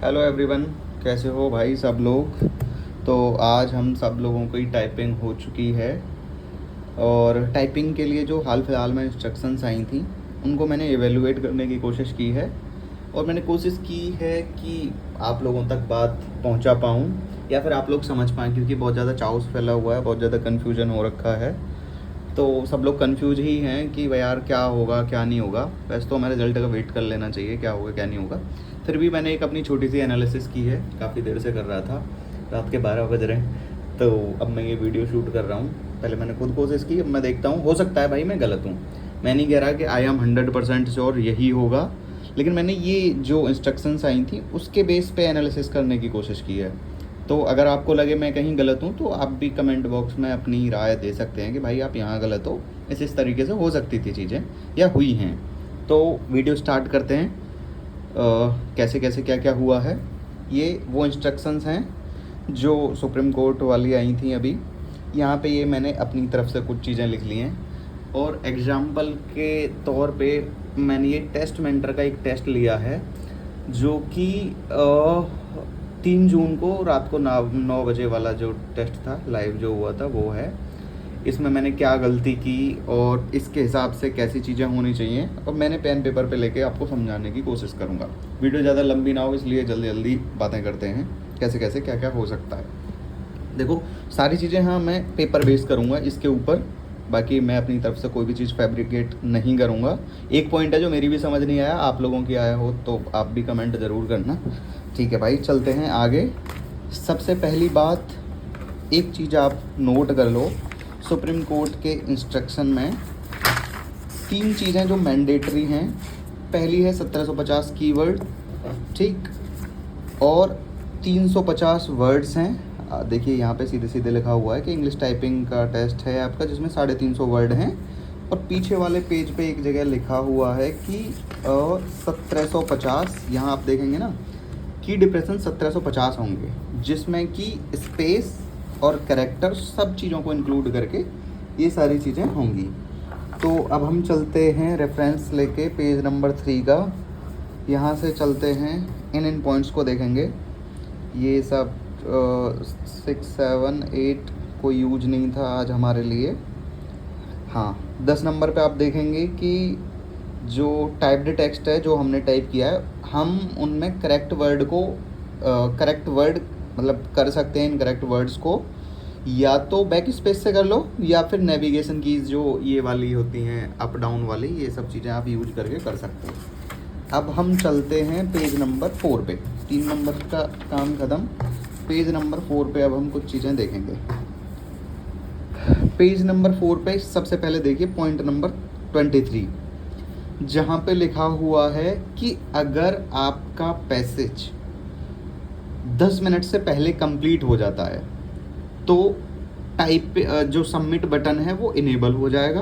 Hello everyone, कैसे हो भाई सब लोग। तो आज हम सब लोगों की टाइपिंग हो चुकी है और टाइपिंग के लिए जो हाल फिलहाल में इंस्ट्रक्शंस आई थी उनको मैंने एवेलुएट करने की कोशिश की है और मैंने कोशिश की है कि आप लोगों तक बात पहुंचा पाऊं या फिर आप लोग समझ पाएँ, क्योंकि बहुत ज़्यादा चाउस फैला हुआ है, बहुत ज़्यादा कन्फ्यूजन हो रखा है। तो सब लोग कंफ्यूज ही हैं कि भाई यार क्या होगा क्या नहीं होगा। वैसे तो हमें रिज़ल्ट का वेट कर लेना चाहिए, क्या होगा क्या नहीं होगा। फिर भी मैंने एक अपनी छोटी सी एनालिसिस की है, काफ़ी देर से कर रहा था, रात के 12 बज रहे हैं। तो अब मैं ये वीडियो शूट कर रहा हूँ। पहले मैंने खुद कोशिश की, अब मैं देखता हूँ, हो सकता है भाई मैं गलत हूँ। मैं नहीं कह रहा कि आई एम 100% श्योर यही होगा, लेकिन मैंने ये जो इंस्ट्रक्शंस आई थी उसके बेस पे एनालिसिस करने की कोशिश की है। तो अगर आपको लगे मैं कहीं गलत हूँ तो आप भी कमेंट बॉक्स में अपनी राय दे सकते हैं कि भाई आप यहाँ गलत हो, इस तरीके से हो सकती थी चीज़ें या हुई हैं। तो वीडियो स्टार्ट करते हैं। कैसे कैसे क्या क्या हुआ है। ये वो इंस्ट्रक्शंस हैं जो सुप्रीम कोर्ट वाली आई थी अभी। यहाँ पे ये मैंने अपनी तरफ से कुछ चीज़ें लिख ली हैं और एग्ज़ाम्पल के तौर पे मैंने ये टेस्ट मेंटर का एक टेस्ट लिया है जो कि 3 जून को रात को 9 बजे वाला जो टेस्ट था, लाइव जो हुआ था वो है। इसमें मैंने क्या गलती की और इसके हिसाब से कैसी चीज़ें होनी चाहिए और मैंने पेन पेपर पे लेके आपको समझाने की कोशिश करूँगा। वीडियो ज़्यादा लंबी ना हो इसलिए जल्दी जल्दी बातें करते हैं, कैसे कैसे क्या क्या हो सकता है। देखो, सारी चीज़ें हाँ मैं पेपर बेस करूँगा इसके ऊपर, बाकी मैं अपनी तरफ से कोई भी चीज़ फैब्रिकेट नहीं करूँगा। एक पॉइंट है जो मेरी भी समझ नहीं आया, आप लोगों की आया हो तो आप भी कमेंट ज़रूर करना। ठीक है भाई, चलते हैं आगे। सबसे पहली बात, एक चीज़ आप नोट कर लो, सुप्रीम कोर्ट के इंस्ट्रक्शन में 3 चीज़ें जो मैंडेटरी हैं। पहली है 1750 कीवर्ड, ठीक, और 350 वर्ड्स हैं। देखिए यहाँ पे सीधे सीधे लिखा हुआ है कि इंग्लिश टाइपिंग का टेस्ट है आपका जिसमें 350 वर्ड हैं और पीछे वाले पेज पे एक जगह लिखा हुआ है कि 1750, यहाँ आप देखेंगे ना की डिप्रेशन 1750 होंगे, जिसमें कि स्पेस और कैरेक्टर सब चीज़ों को इंक्लूड करके ये सारी चीज़ें होंगी। तो अब हम चलते हैं रेफरेंस लेके पेज नंबर 3 का। यहाँ से चलते हैं, इन पॉइंट्स को देखेंगे। ये सब 6, 7, 8 कोई यूज नहीं था आज हमारे लिए। हाँ, 10 नंबर पे आप देखेंगे कि जो टाइप्ड टेक्स्ट है जो हमने टाइप किया है, हम उनमें करेक्ट वर्ड को करेक्ट वर्ड मतलब कर सकते हैं इन करेक्ट वर्ड्स को या तो बैक स्पेस से कर लो या फिर नेविगेशन कीज जो ये वाली होती हैं अप डाउन वाली, ये सब चीज़ें आप यूज करके कर सकते हैं। अब हम चलते हैं पेज नंबर 4 पे। 3 नंबर का काम ख़त्म, पेज नंबर 4 पे अब हम कुछ चीज़ें देखेंगे। पेज नंबर 4 पे सबसे पहले देखिए पॉइंट नंबर 23, जहाँ पे लिखा हुआ है कि अगर आपका पैसेज 10 मिनट से पहले कंप्लीट हो जाता है तो टाइप जो सबमिट बटन है वो इनेबल हो जाएगा,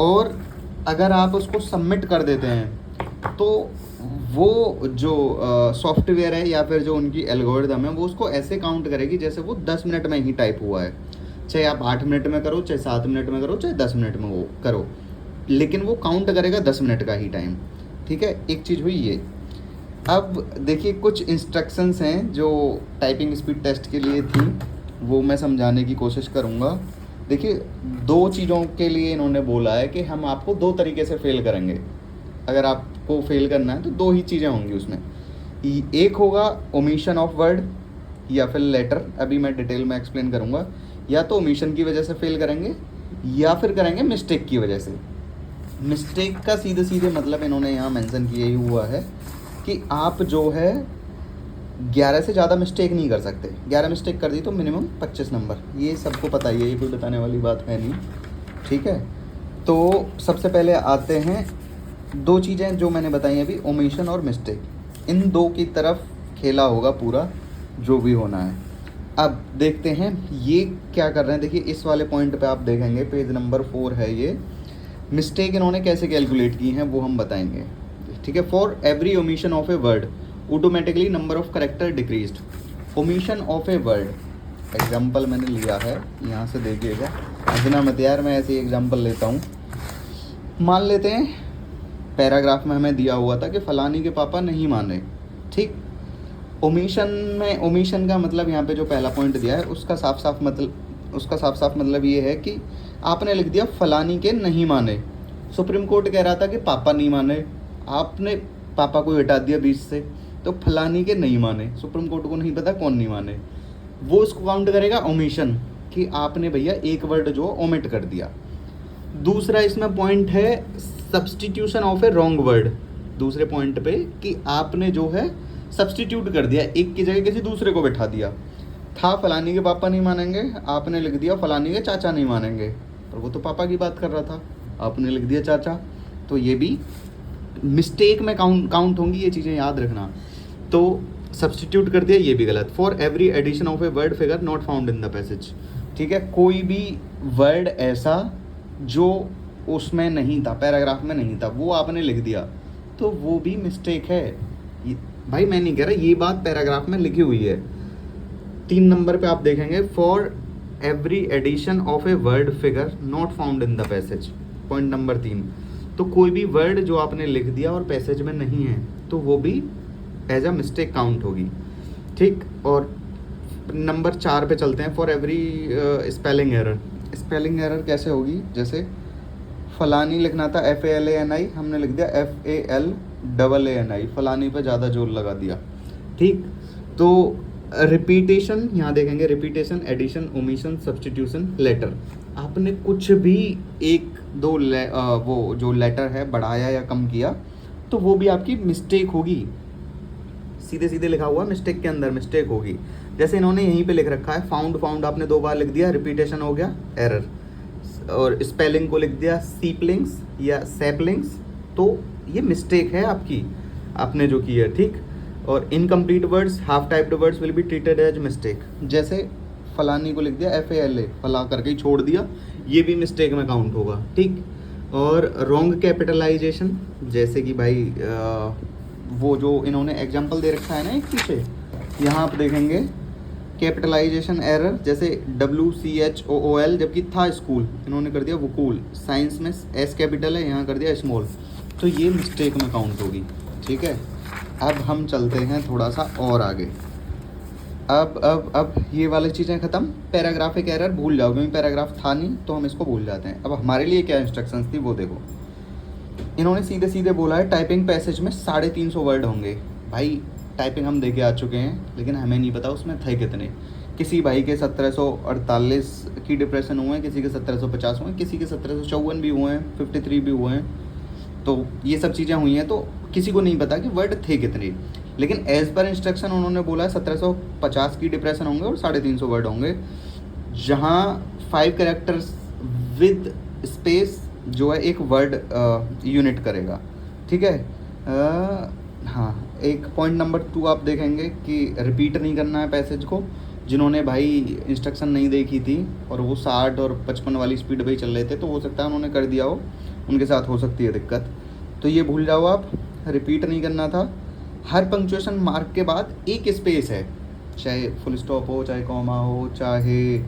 और अगर आप उसको सबमिट कर देते हैं तो वो जो सॉफ्टवेयर है या फिर जो उनकी एल्गोरिदम है वो उसको ऐसे काउंट करेगी जैसे वो 10 मिनट में ही टाइप हुआ है। चाहे आप 8 मिनट में करो, चाहे 7 मिनट में करो, चाहे 10 मिनट में वो करो, लेकिन वो काउंट करेगा 10 मिनट का ही टाइम। ठीक है, एक चीज़ हुई ये। अब देखिए कुछ इंस्ट्रक्शंस हैं जो टाइपिंग स्पीड टेस्ट के लिए थी, वो मैं समझाने की कोशिश करूँगा। देखिए 2 चीज़ों के लिए इन्होंने बोला है कि हम आपको 2 तरीके से फ़ेल करेंगे। अगर आपको फ़ेल करना है तो 2 ही चीज़ें होंगी उसमें। एक होगा ओमिशन ऑफ वर्ड या फिर लेटर, अभी मैं डिटेल में एक्सप्लेन करूँगा। या तो ओमिशन की वजह से फ़ेल करेंगे या फिर करेंगे मिस्टेक की वजह से। मिस्टेक का सीधे सीधे मतलब इन्होंने यहाँ मेंशन किया ही हुआ है कि आप जो है 11 से ज़्यादा मिस्टेक नहीं कर सकते। 11 मिस्टेक कर दी तो मिनिमम 25 नंबर, ये सबको पता ही है, ये कोई बताने वाली बात है नहीं। ठीक है, तो सबसे पहले आते हैं 2 चीज़ें जो मैंने बताई अभी, ओमिशन और मिस्टेक, इन 2 की तरफ खेला होगा पूरा जो भी होना है। अब देखते हैं ये क्या कर रहे हैं। देखिए इस वाले पॉइंट पे आप देखेंगे, पेज नंबर 4 है ये, मिस्टेक इन्होंने कैसे कैलकुलेट की हैं वो हम बताएंगे। ठीक है, for every omission of a word automatically number of character decreased. Omission of a word, example मैंने लिया है, यहाँ से देखिएगा, इतना मत यार, मैं ऐसे ही एग्जाम्पल लेता हूँ। मान लेते हैं पैराग्राफ में हमें दिया हुआ था कि फ़लानी के पापा नहीं माने, ठीक, ओमिशन में, ओमिशन का मतलब यहाँ पे जो पहला पॉइंट दिया है उसका साफ साफ मतलब ये है कि आपने लिख दिया फलानी के नहीं माने। सुप्रीम कोर्ट कह रहा था कि पापा नहीं माने, आपने पापा को हटा दिया बीच से, तो फलानी के नहीं माने, सुप्रीम कोर्ट को नहीं पता कौन नहीं माने, वो उसको काउंट करेगा ओमिशन, कि आपने भैया एक वर्ड जो ओमिट कर दिया। दूसरा इसमें पॉइंट है substitution of A wrong word, दूसरे पॉइंट पे कि आपने जो है सब्सटीट्यूट कर दिया, एक की जगह किसी दूसरे को बैठा दिया। था फलानी के पापा नहीं मानेंगे, आपने लिख दिया फलानी के चाचा नहीं मानेंगे, पर वो तो पापा की बात कर रहा था, आपने लिख दिया चाचा। तो ये भी मिस्टेक में काउंट होंगी, ये चीज़ें याद रखना। तो सब्सटीट्यूट कर दिया, ये भी गलत। For every addition of a word figure not found in the passage, ठीक है, कोई भी वर्ड ऐसा जो उसमें नहीं था, पैराग्राफ में नहीं था, वो आपने लिख दिया, तो वो भी मिस्टेक है। भाई मैं नहीं कह रहा, ये बात पैराग्राफ में लिखी हुई है। 3 नंबर पे आप देखेंगे, for every addition of a word figure not found in the passage, point number 3। तो कोई भी वर्ड जो आपने लिख दिया और पैसेज में नहीं है, तो वो भी एज अ मिस्टेक काउंट होगी, ठीक। और नंबर 4 पे चलते हैं, for every spelling error. Spelling error कैसे होगी, जैसे फलानी लिखना था FALANI, हमने लिख दिया FALAANI, फलानी पे ज़्यादा जोर लगा दिया, ठीक। तो रिपीटेशन, यहाँ देखेंगे repetition, addition, omission, substitution, letter, आपने कुछ भी एक दो वो जो लेटर है बढ़ाया या कम किया, तो वो भी आपकी मिस्टेक होगी, सीधे सीधे लिखा हुआ मिस्टेक के अंदर मिस्टेक होगी। जैसे इन्होंने यहीं पे लिख रखा है फाउंड आपने 2 बार लिख दिया, रिपीटेशन हो गया एरर, और स्पेलिंग को लिख दिया सीपलिंग्स या सैपलिंग्स, तो ये मिस्टेक है आपकी, आपने जो की है, ठीक। और incomplete words, half typed words will be treated as mistake, जैसे फलानी को लिख दिया FALA, फला करके ही छोड़ दिया, ये भी मिस्टेक में काउंट होगा, ठीक। और रॉन्ग कैपिटलाइजेशन, जैसे कि भाई वो जो इन्होंने एग्जांपल दे रखा है ना एक पीछे, यहाँ आप देखेंगे कैपिटलाइजेशन एरर, जैसे WCHOOL जबकि था स्कूल, इन्होंने कर दिया वकूल, साइंस में S कैपिटल है, यहाँ कर दिया स्मॉल, तो ये मिस्टेक में काउंट होगी, ठीक है। अब हम चलते हैं थोड़ा सा और आगे। अब ये वाली चीज़ें ख़त्म, पैराग्राफिक एरर भूल जाओ, क्योंकि पैराग्राफ था नहीं तो हम इसको भूल जाते हैं। अब हमारे लिए क्या इंस्ट्रक्शंस थी वो देखो, इन्होंने सीधे सीधे बोला है टाइपिंग पैसेज में 350 वर्ड होंगे। भाई टाइपिंग हम देके आ चुके हैं, लेकिन हमें नहीं पता उसमें थे कितने। किसी भाई के 1748 की डिप्रेशन हुए हैं, किसी के 1750 हुए हैं, किसी के 1754 भी हुए हैं, 53 भी हुए हैं, तो ये सब चीज़ें हुई हैं, तो किसी को नहीं पता कि वर्ड थे कितने। लेकिन एज पर इंस्ट्रक्शन उन्होंने बोला है 1750 की डिप्रेशन होंगे और 350 वर्ड होंगे, जहाँ 5 कैरेक्टर्स विद स्पेस जो है एक वर्ड यूनिट करेगा, ठीक है। हाँ, एक पॉइंट नंबर 2 आप देखेंगे कि रिपीट नहीं करना है पैसेज को। जिन्होंने भाई इंस्ट्रक्शन नहीं देखी थी और वो 60 और 55 वाली स्पीड पे ही चल रहे थे, तो हो सकता है उन्होंने कर दिया हो, उनके साथ हो सकती है दिक्कत, तो ये भूल जाओ आप, रिपीट नहीं करना था। हर पंक्चुएशन मार्क के बाद एक स्पेस है, चाहे फुल स्टॉप हो, चाहे कॉमा हो, चाहे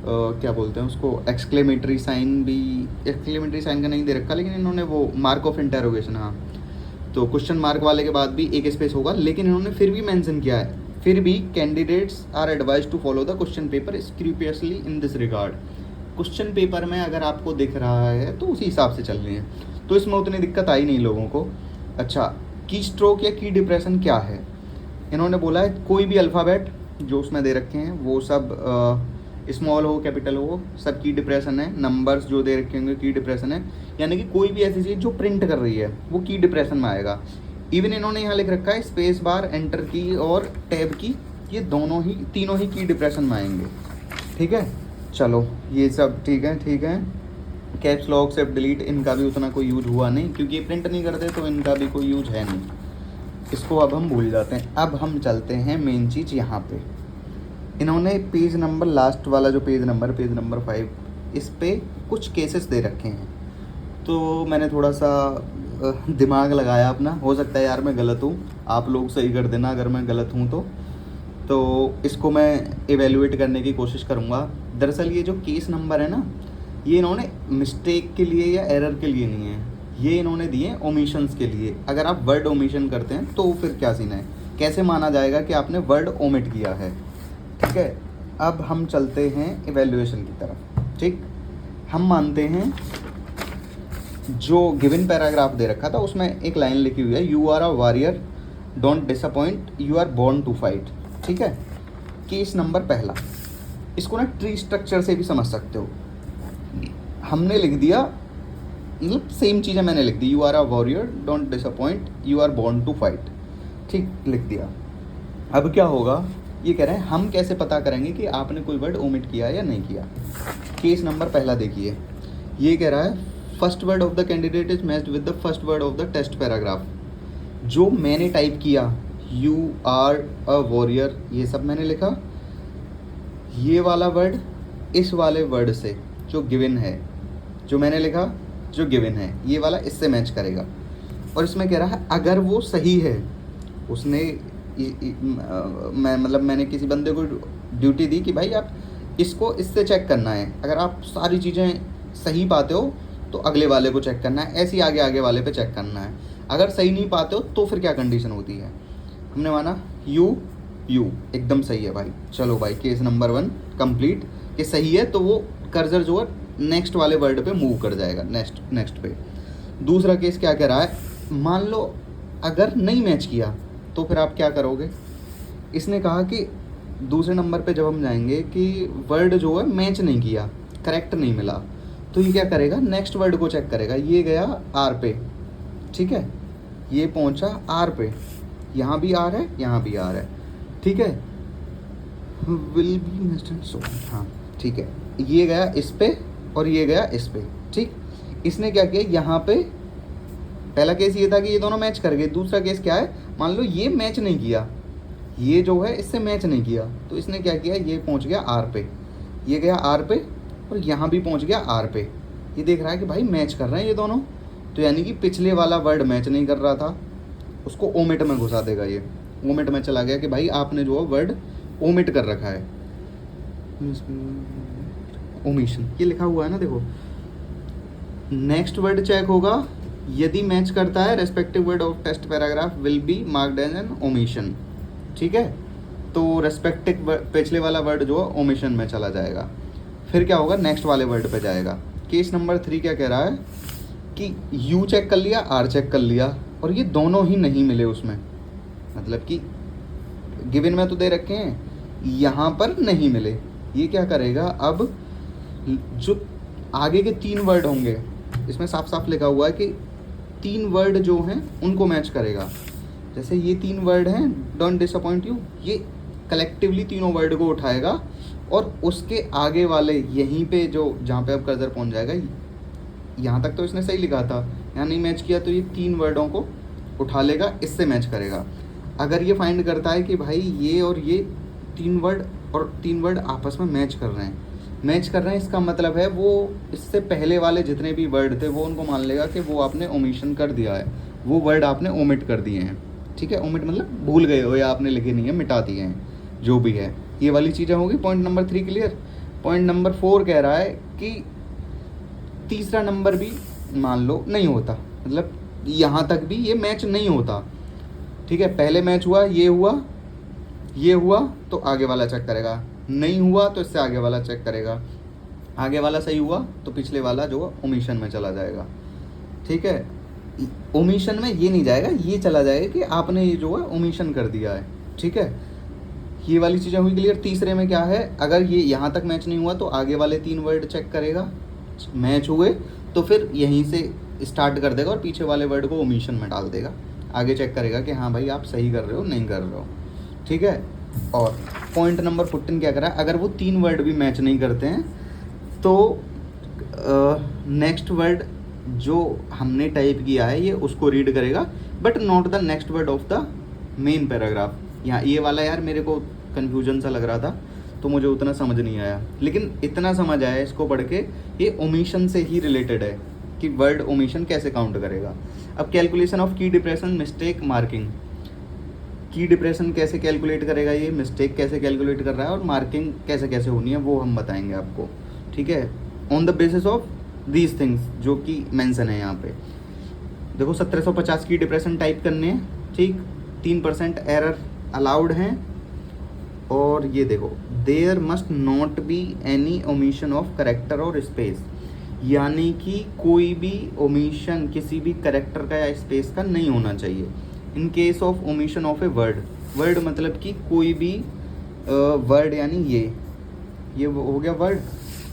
क्या बोलते हैं उसको, एक्सक्लेमेटरी साइन भी, एक्सक्लेमेटरी साइन का नहीं दे रखा, लेकिन इन्होंने वो मार्क ऑफ इंटेरोगेशन, हाँ, तो क्वेश्चन मार्क वाले के बाद भी एक स्पेस होगा, लेकिन इन्होंने फिर भी मेंशन किया है, फिर भी candidates are advised to follow the question paper scrupulously in this regard. Question paper में अगर आपको दिख रहा है तो उसी हिसाब से चलनी है, तो इसमें उतनी दिक्कत आई नहीं लोगों को। अच्छा, की स्ट्रोक या की डिप्रेशन क्या है, इन्होंने बोला है कोई भी अल्फ़ाबेट जो उसमें दे रखे हैं वो सब स्मॉल हो कैपिटल हो, सब की डिप्रेशन है। नंबर्स जो दे रखे होंगे की डिप्रेशन है, यानी कि कोई भी ऐसी चीज़ जो प्रिंट कर रही है वो की डिप्रेशन में आएगा। इवन इन्होंने यहाँ लिख रखा है स्पेस बार, एंटर की और टैब की, ये तीनों ही की डिप्रेशन में आएंगे, ठीक है। चलो ये सब ठीक है। कैप्स लॉक, सेव, डिलीट, इनका भी उतना कोई यूज हुआ नहीं, क्योंकि ये प्रिंट नहीं करते तो इनका भी कोई यूज है नहीं, इसको अब हम भूल जाते हैं। अब हम चलते हैं मेन चीज़ यहाँ पे, इन्होंने पेज नंबर, लास्ट वाला जो पेज नंबर 5, इस पे कुछ केसेस दे रखे हैं, तो मैंने थोड़ा सा दिमाग लगाया अपना, हो सकता है यार मैं गलत हूँ, आप लोग सही कर देना अगर मैं गलत हूँ तो इसको मैं इवेल्युएट करने की कोशिश करूँगा। दरअसल ये जो केस नंबर है ना, ये इन्होंने मिस्टेक के लिए या एरर के लिए नहीं है, ये इन्होंने दिए ओमिशंस के लिए। अगर आप वर्ड ओमिशन करते हैं तो फिर क्या सीन है, कैसे माना जाएगा कि आपने वर्ड ओमिट किया है। ठीक है, अब हम चलते हैं इवैल्यूएशन की तरफ। ठीक, हम मानते हैं जो गिवन पैराग्राफ दे रखा था उसमें एक लाइन लिखी हुई है, you are a warrior don't disappoint, you are born to fight. ठीक है, केस नंबर पहला, इसको ना ट्री स्ट्रक्चर से भी समझ सकते हो। हमने लिख दिया, मतलब सेम चीज़ें मैंने लिख दी, you are a warrior don't disappoint, you are born to fight. ठीक, लिख दिया। अब क्या होगा, ये कह रहे हैं हम कैसे पता करेंगे कि आपने कोई वर्ड ओमिट किया या नहीं किया। केस नंबर पहला देखिए, ये कह रहा है first word of the candidate is matched with the first word of the test paragraph. जो मैंने टाइप किया, यू आर अ वॉरियर, ये सब मैंने लिखा, ये वाला वर्ड इस वाले वर्ड से जो गिवन है, जो मैंने लिखा जो गिवन है, ये वाला इससे मैच करेगा। और इसमें कह रहा है अगर वो सही है, उसने मैंने किसी बंदे को ड्यूटी दी कि भाई आप इसको इससे चेक करना है, अगर आप सारी चीज़ें सही पाते हो तो अगले वाले को चेक करना है, ऐसे ही आगे आगे वाले पे चेक करना है। अगर सही नहीं पाते हो तो फिर क्या कंडीशन होती है। हमने माना यू एकदम सही है भाई, चलो भाई केस नंबर 1 कंप्लीट, कि सही है तो वो कर्सर जो है नेक्स्ट वाले वर्ड पे मूव कर जाएगा, नेक्स्ट पे। दूसरा केस क्या कह रहा है, मान लो अगर नहीं मैच किया तो फिर आप क्या करोगे। इसने कहा कि दूसरे नंबर पे जब हम जाएंगे कि वर्ड जो है मैच नहीं किया, करेक्ट नहीं मिला, तो ये क्या करेगा, नेक्स्ट वर्ड को चेक करेगा। ये गया आर पे, ठीक है, ये पहुंचा आर पे, यहाँ भी आर है, यहाँ भी आर है। ठीक है, विल बी नेक्स्ट, सो हाँ ठीक है, ये गया इस पे और ये गया इस पे। ठीक, इसने क्या किया, यहाँ पे पहला केस ये था कि ये दोनों मैच कर गए। दूसरा केस क्या है, मान लो ये मैच नहीं किया, ये जो है इससे मैच नहीं किया, तो इसने क्या किया, ये पहुंच गया आर पे, ये गया आर पे और यहाँ भी पहुंच गया आर पे। ये देख रहा है कि भाई मैच कर रहे हैं ये दोनों, तो यानी कि पिछले वाला वर्ड मैच नहीं कर रहा था, उसको ओमिट में घुसा देगा। ये ओमिट में चला गया कि भाई आपने जो है वर्ड ओमिट कर रखा है, ओमिशन ये लिखा हुआ है ना, देखो। नेक्स्ट वर्ड चेक होगा, यदि मैच करता है respective word of test paragraph will be marked as an omission. ठीक है, तो रेस्पेक्टिव पिछले वाला वर्ड जो है ओमिशन में चला जाएगा। फिर क्या होगा, नेक्स्ट वाले वर्ड पे जाएगा। केस नंबर 3 क्या कह रहा है कि यू चेक कर लिया, आर चेक कर लिया, और ये दोनों ही नहीं मिले उसमें, मतलब कि गिवन में तो दे रखे हैं, यहाँ पर नहीं मिले। ये क्या करेगा, अब जो आगे के 3 वर्ड होंगे, इसमें साफ साफ लिखा हुआ है कि 3 वर्ड जो हैं उनको मैच करेगा। जैसे ये 3 वर्ड हैं, डोंट डिसअपॉइंट यू, ये कलेक्टिवली तीनों वर्ड को उठाएगा और उसके आगे वाले यहीं पे जो जहाँ पे अब कर्सर पहुँच जाएगा, यहाँ तक तो इसने सही लिखा था, यहाँ नहीं मैच किया, तो ये 3 वर्डों को उठा लेगा, इससे मैच करेगा। अगर ये फाइंड करता है कि भाई ये और ये 3 वर्ड आपस में मैच कर रहे हैं, इसका मतलब है वो इससे पहले वाले जितने भी वर्ड थे वो उनको मान लेगा कि वो आपने ओमिशन कर दिया है, वो वर्ड आपने ओमिट कर दिए हैं। ठीक है, ओमिट मतलब भूल गए हो या आपने लिखे नहीं है, मिटा दिए हैं, जो भी है। ये वाली चीज़ें होगी। Point number 3 clear. Point number 4 कह रहा है कि तीसरा नंबर भी मान लो नहीं होता, मतलब यहाँ तक भी ये मैच नहीं होता। ठीक है, पहले मैच हुआ, ये हुआ तो आगे वाला चेक करेगा, नहीं हुआ तो इससे आगे वाला चेक करेगा, आगे वाला सही हुआ तो पिछले वाला जो ओमिशन में चला जाएगा। ठीक है, ओमिशन में ये नहीं जाएगा, ये चला जाएगा कि आपने ये जो है ओमिशन कर दिया है। ठीक है, ये वाली चीज़ें हुई क्लियर। तीसरे में क्या है, अगर ये यहाँ तक मैच नहीं हुआ तो आगे वाले 3 वर्ड चेक करेगा, मैच हुए तो फिर यहीं से स्टार्ट कर देगा और पीछे वाले वर्ड को ओमिशन में डाल देगा, आगे चेक करेगा कि हाँ भाई आप सही कर रहे हो नहीं कर रहे हो। ठीक है, और पॉइंट नंबर 14 क्या कर रहा है, अगर वो 3 वर्ड भी मैच नहीं करते हैं तो नेक्स्ट वर्ड जो हमने टाइप किया है ये उसको रीड करेगा, but not the next word of the main paragraph. यहाँ ये वाला यार मेरे को कन्फ्यूजन सा लग रहा था, तो मुझे उतना समझ नहीं आया, लेकिन इतना समझ आया इसको पढ़ के, ये ओमिशन से ही रिलेटेड है कि वर्ड ओमिशन कैसे काउंट करेगा। अब कैलकुलेशन ऑफ की डिप्रेशन मिस्टेक मार्किंग, की डिप्रेशन कैसे कैलकुलेट करेगा, ये मिस्टेक कैसे कैलकुलेट कर रहा है और मार्किंग कैसे कैसे होनी है वो हम बताएंगे आपको। ठीक है, on the basis of these things जो कि मेंशन है यहाँ पे। देखो 1750 की डिप्रेशन टाइप करने हैं, ठीक, 3% एरर अलाउड हैं। और ये देखो, there must not be any omission of character और स्पेस, यानी कि कोई भी ओमिशन किसी भी करेक्टर का या स्पेस का नहीं होना चाहिए। In case of omission of a word, word मतलब कि कोई भी वर्ड, यानी ये हो गया वर्ड,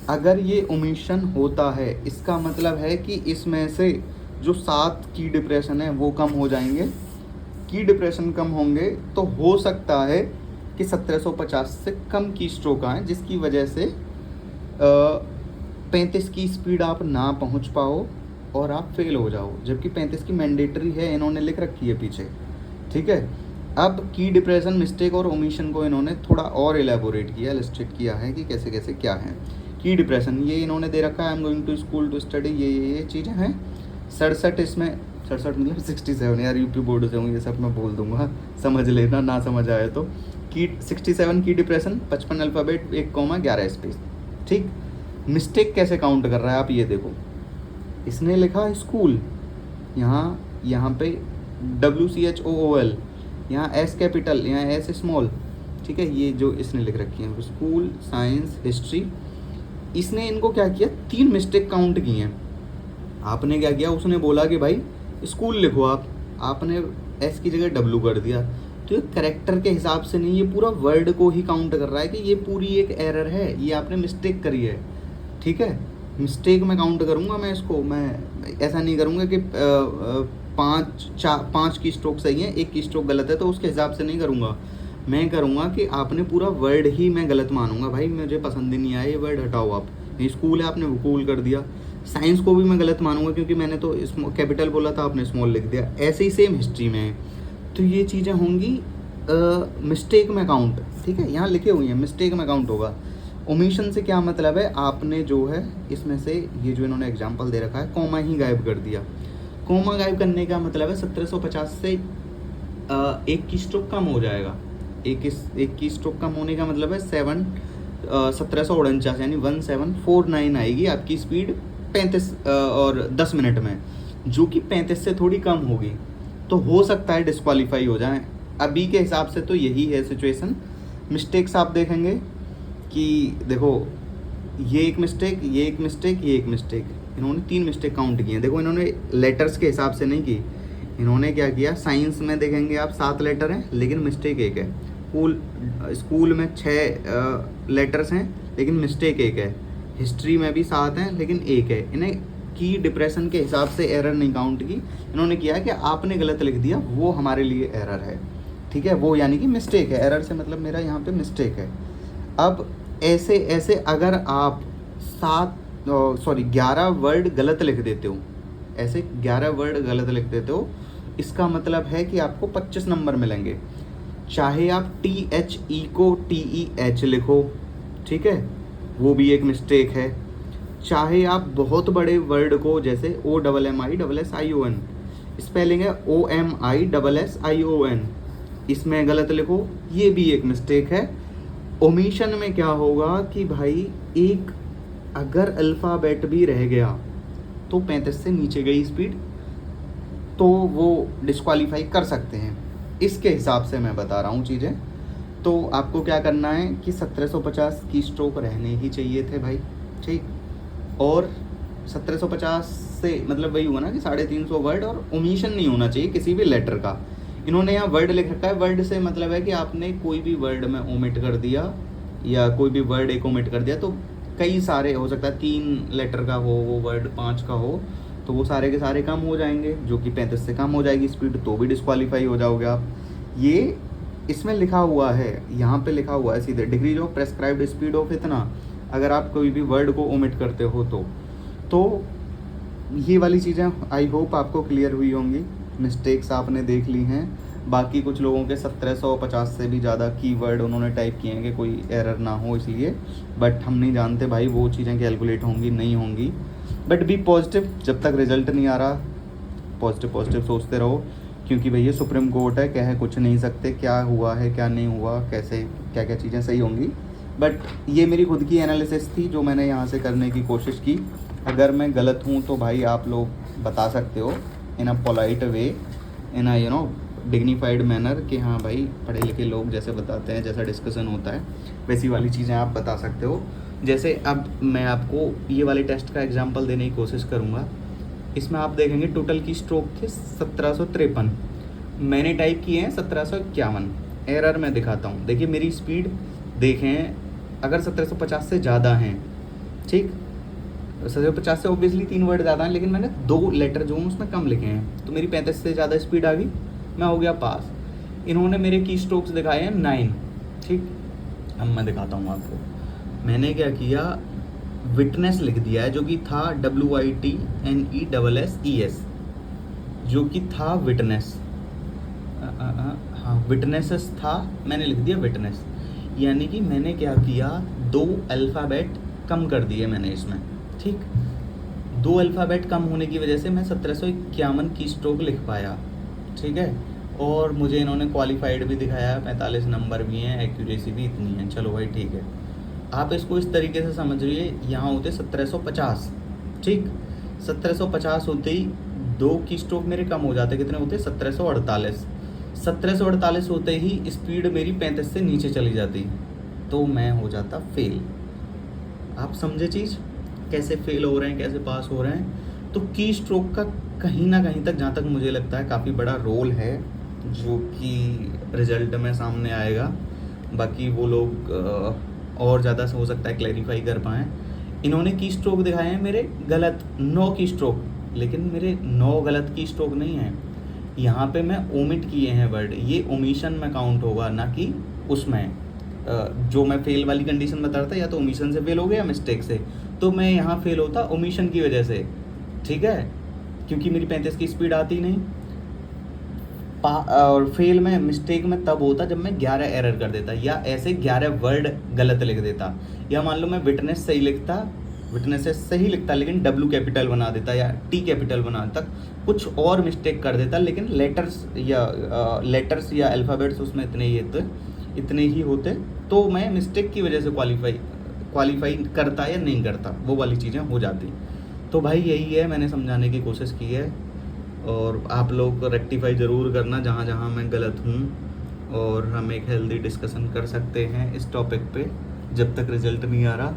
अगर ये ओमिशन होता है इसका मतलब है कि इसमें से जो 7 की डिप्रेशन है वो कम हो जाएंगे। की डिप्रेशन कम होंगे तो हो सकता है कि 1750 से कम की स्ट्रोक आए, जिसकी वजह से 35 की स्पीड आप ना पहुंच पाओ और आप फेल हो जाओ, जबकि 35 की मैंडेटरी है, इन्होंने लिख रखी है पीछे। ठीक है, अब की डिप्रेशन, मिस्टेक और ओमिशन को इन्होंने थोड़ा और एलेबोरेट किया, इलस्ट्रेट किया है कि कैसे कैसे क्या है। की डिप्रेशन ये इन्होंने दे रखा है, I am going to school to study, ये चीज़ें हैं। 67 इसमें, 67 मतलब 67 यार, यूपी बोर्ड से हूँ, ये सब मैं बोल दूंगा, समझ लेना, ना समझ आए तो। की 67 की डिप्रेशन, 55 अल्फ़ाबेट, 1 कॉमा 11 स्पेस। ठीक, मिस्टेक कैसे काउंट कर रहा है आप ये देखो, इसने लिखा स्कूल, यहाँ पे WCHOOL, यहाँ S कैपिटल, यहाँ S स्मॉल। ठीक है, ये जो इसने लिख रखी है स्कूल, साइंस, हिस्ट्री, इसने इनको क्या किया, 3 मिस्टेक काउंट की हैं। आपने क्या किया, उसने बोला कि भाई स्कूल लिखो आपने S की जगह W कर दिया, तो ये करेक्टर के हिसाब से नहीं, ये पूरा वर्ड को ही काउंट कर रहा है कि ये पूरी एक एरर है, ये आपने मिस्टेक करी है। ठीक है, मिस्टेक में काउंट करूँगा मैं इसको, मैं ऐसा नहीं करूँगा कि 5 की स्ट्रोक सही है, 1 की स्ट्रोक गलत है, तो उसके हिसाब से नहीं करूँगा। मैं करूँगा कि आपने पूरा वर्ड ही मैं गलत मानूंगा, भाई मुझे पसंद ही नहीं आया ये वर्ड, हटाओ आप। ये स्कूल है, आपने कूल कर दिया। साइंस को भी मैं गलत मानूंगा क्योंकि मैंने तो कैपिटल बोला था, आपने स्मॉल लिख दिया। ऐसे ही सेम हिस्ट्री में है, तो ये चीज़ें होंगी मिस्टेक में काउंट। ठीक है, यहाँ लिखे हुए हैं मिस्टेक में काउंट होगा। ओमिशन से क्या मतलब है, आपने जो है इसमें से ये जो इन्होंने एग्जाम्पल दे रखा है, कॉमा ही गायब कर दिया। कॉमा गायब करने का मतलब है 1750 से 1 की स्ट्रोक कम हो जाएगा। एक की स्ट्रोक कम होने का मतलब है 1749 यानी 1749 आएगी आपकी स्पीड 35 और 10 मिनट में, जो कि 35 से थोड़ी कम होगी, तो हो सकता है डिस्क्वालीफाई हो जाए। अभी के हिसाब से तो यही है सिचुएशन। मिस्टेक्स आप देखेंगे कि देखो, ये एक मिस्टेक, ये एक मिस्टेक, ये एक मिस्टेक, इन्होंने 3 मिस्टेक काउंट की हैं। देखो, इन्होंने लेटर्स के हिसाब से नहीं की, इन्होंने क्या किया, साइंस में देखेंगे आप 7 लेटर हैं लेकिन मिस्टेक 1 है। स्कूल में 6 लेटर्स हैं लेकिन मिस्टेक 1 है। हिस्ट्री में भी 7 हैं लेकिन 1 है। इन्हें की डिप्रेशन के हिसाब से एरर नहीं काउंट की, इन्होंने किया है कि आपने गलत लिख दिया, वो हमारे लिए एरर है। ठीक है, वो यानी कि मिस्टेक है, एरर से मतलब मेरा यहाँ पे मिस्टेक है। अब ऐसे ऐसे अगर आप 11 वर्ड गलत लिख देते हो, ऐसे 11 वर्ड गलत लिख देते हो, इसका मतलब है कि आपको 25 नंबर मिलेंगे। चाहे आप THE को TEH लिखो, ठीक है, वो भी एक मिस्टेक है। चाहे आप बहुत बड़े वर्ड को जैसे OMMISSION, स्पेलिंग है OMISSION, इसमें गलत लिखो, ये भी एक मिस्टेक है। ओमिशन में क्या होगा कि भाई एक अगर अल्फ़ाबेट भी रह गया तो 35 से नीचे गई स्पीड, तो वो डिस्क्वालीफाई कर सकते हैं। इसके हिसाब से मैं बता रहा हूँ चीज़ें। तो आपको क्या करना है कि 1750 की स्ट्रोक रहने ही चाहिए थे भाई, ठीक। और 1750 से मतलब वही हुआ ना कि 350 वर्ड, और ओमिशन नहीं होना चाहिए किसी भी लेटर का। इन्होंने यहाँ वर्ड लिख रखा है, वर्ड से मतलब है कि आपने कोई भी वर्ड में ओमिट कर दिया या कोई भी वर्ड एक ओमिट कर दिया, तो कई सारे हो सकता है 3 लेटर का हो वो वर्ड, 5 का हो, तो वो सारे के सारे कम हो जाएंगे, जो कि 35 से कम हो जाएगी स्पीड, तो भी डिस्क्वालीफाई हो जाओगे आप। ये इसमें लिखा हुआ है, यहाँ पे लिखा हुआ है सीधे, degree of prescribed speed of इतना, अगर आप कोई भी वर्ड को ओमिट करते हो तो ये वाली चीज़ें आई होप आपको क्लियर हुई होंगी। मिस्टेक्स आपने देख ली हैं। बाकी कुछ लोगों के 1750 से भी ज़्यादा कीवर्ड उन्होंने टाइप किए हैं कि कोई एरर ना हो इसलिए, बट हम नहीं जानते भाई वो चीज़ें कैलकुलेट होंगी नहीं होंगी। बट बी पॉजिटिव, जब तक रिजल्ट नहीं आ रहा पॉजिटिव सोचते रहो, क्योंकि भैया सुप्रीम कोर्ट है, कह कुछ नहीं सकते क्या हुआ है क्या नहीं हुआ, कैसे क्या क्या चीज़ें सही होंगी। बट ये मेरी खुद की एनालिसिस थी जो मैंने यहाँ से करने की कोशिश की। अगर मैं गलत हूँ तो भाई आप लोग बता सकते हो in a polite way, in a dignified manner कि हाँ भाई पढ़े लिखे लोग जैसे बताते हैं, जैसा डिस्कशन होता है वैसी वाली चीज़ें आप बता सकते हो। जैसे अब मैं आपको ये वाले टेस्ट का एग्जांपल देने की कोशिश करूँगा। इसमें आप देखेंगे टोटल की स्ट्रोक थे 1753, मैंने टाइप किए हैं 1751। एरर मैं दिखाता हूँ, देखिए मेरी स्पीड देखें, अगर 1750 से ज़्यादा हैं, ठीक, 1750 से ऑब्वियसली 3 वर्ड ज़्यादा हैं, लेकिन मैंने 2 लेटर जो हैं उसमें कम लिखे हैं, तो मेरी 35 से ज़्यादा स्पीड आ गई, मैं हो गया पास। इन्होंने मेरे की स्ट्रोक्स दिखाए हैं 9, ठीक। अब मैं दिखाता हूँ आपको, मैंने क्या किया, विटनेस लिख दिया है जो कि था WITNESSES, जो कि था विटनेस, हाँ विटनेसेस था, मैंने लिख दिया विटनेस। यानी कि मैंने क्या किया, 2 अल्फ़ाबेट कम कर दिए मैंने इसमें, ठीक। 2 अल्फ़ाबेट कम होने की वजह से मैं 1751 की स्ट्रोक लिख पाया, ठीक है। और मुझे इन्होंने क्वालिफाइड भी दिखाया, 45 नंबर भी हैं, एक्यूरेसी भी इतनी है, चलो भाई ठीक है। आप इसको इस तरीके से समझिए, यहाँ होते 1750, ठीक, 1750 होते ही 2 की स्ट्रोक मेरे कम हो जाते, कितने होते, 1748। 1748 होते ही स्पीड मेरी 35 से नीचे चली जाती, तो मैं हो जाता फेल। आप समझे चीज़, कैसे फेल हो रहे हैं, कैसे पास हो रहे हैं। तो की स्ट्रोक का कहीं ना कहीं तक, जहाँ तक मुझे लगता है, काफ़ी बड़ा रोल है, जो कि रिजल्ट में सामने आएगा। बाकी वो लोग और ज़्यादा हो सकता है क्लैरिफाई कर पाएँ। इन्होंने की स्ट्रोक दिखाए हैं मेरे गलत 9 की स्ट्रोक, लेकिन मेरे 9 गलत की स्ट्रोक नहीं है, यहाँ पे मैं ओमिट किए हैं वर्ड, ये ओमिशन में काउंट होगा, ना कि उसमें जो मैं फेल वाली कंडीशन बता रहा था, या तो ओमिशन से फेल हो गया या मिस्टेक से, तो मैं यहाँ फेल होता ओमिशन की वजह से, ठीक है, क्योंकि मेरी 35 की स्पीड आती नहीं। और फेल में, मिस्टेक में तब होता जब मैं 11 एरर कर देता, या ऐसे 11 वर्ड गलत लिख देता, या मान लो मैं विटनेस सही लिखता, विटनेस सही लिखता लेकिन W कैपिटल बना देता या T कैपिटल बना देता, कुछ और मिस्टेक कर देता, लेकिन लेटर्स या अल्फ़ाबेट्स उसमें इतने ही होते, तो मैं मिस्टेक की वजह से क्वालिफाई करता या नहीं करता, वो वाली चीज़ें हो जाती। तो भाई यही है, मैंने समझाने की कोशिश की है, और आप लोग रेक्टिफाई ज़रूर करना जहाँ जहाँ मैं गलत हूँ, और हम एक हेल्दी डिस्कशन कर सकते हैं इस टॉपिक पे जब तक रिजल्ट नहीं आ रहा।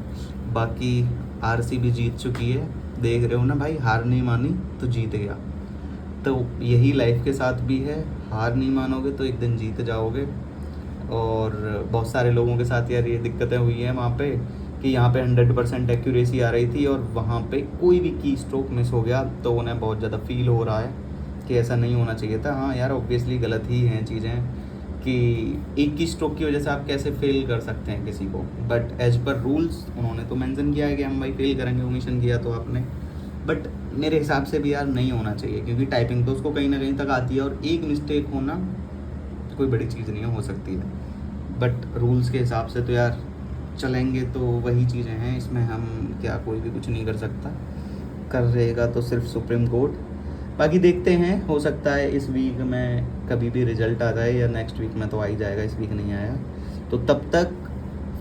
बाकी RCB जीत चुकी है, देख रहे हो ना भाई, हार नहीं मानी तो जीत गया। तो यही लाइफ के साथ भी है, हार नहीं मानोगे तो एक दिन जीत जाओगे। और बहुत सारे लोगों के साथ यार ये दिक्कतें हुई हैं वहाँ पे, कि यहाँ पे 100% एक्यूरेसी आ रही थी और वहाँ पे कोई भी की स्ट्रोक मिस हो गया, तो उन्हें बहुत ज़्यादा फील हो रहा है कि ऐसा नहीं होना चाहिए था। हाँ यार, ऑब्वियसली गलत ही हैं चीज़ें, कि एक की स्ट्रोक की वजह से आप कैसे फेल कर सकते हैं किसी को, बट एज पर रूल्स उन्होंने तो मेंशन किया है कि हम भाई फेल करेंगे, ओमिशन किया तो आपने, बट मेरे हिसाब से भी यार नहीं होना चाहिए, क्योंकि टाइपिंग तो उसको कहीं ना कहीं तक आती है, और एक मिस्टेक होना कोई बड़ी चीज़ नहीं हो सकती है। बट रूल्स के हिसाब से तो यार चलेंगे, तो वही चीज़ें हैं, इसमें हम क्या, कोई भी कुछ नहीं कर सकता, कर रहेगा तो सिर्फ सुप्रीम कोर्ट। बाकी देखते हैं, हो सकता है इस वीक में कभी भी रिजल्ट आ जाए, या नेक्स्ट वीक में तो आ ही जाएगा, इस वीक नहीं आया तो तब तक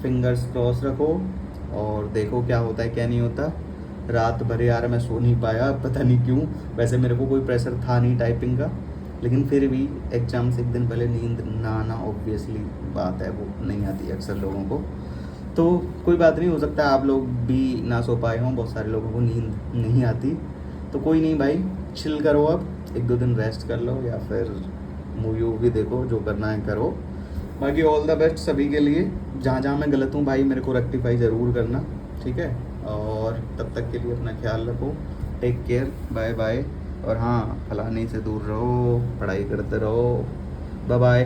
फिंगर्स क्रॉस रखो और देखो क्या होता है क्या नहीं होता। रात भर यार मैं सो नहीं पाया, पता नहीं क्यों, वैसे मेरे को कोई प्रेशर था नहीं टाइपिंग का, लेकिन फिर भी एग्ज़ाम से एक दिन पहले नींद ना आना ऑब्वियसली बात है, वो नहीं आती अक्सर लोगों को, तो कोई बात नहीं, हो सकता है आप लोग भी ना सो पाए हों, बहुत सारे लोगों को नींद नहीं आती, तो कोई नहीं भाई, चिल करो, अब 1-2 दिन रेस्ट कर लो, या फिर मूवी वूवी देखो, जो करना है करो। बाकी ऑल द बेस्ट सभी के लिए, जहाँ जहाँ मैं गलत हूँ भाई मेरे को रेक्टिफाई ज़रूर करना, ठीक है। और तब तक के लिए अपना ख्याल रखो, टेक केयर, बाय बाय। और हाँ, फलाने से दूर रहो, पढ़ाई करते रहो, बाय बाय।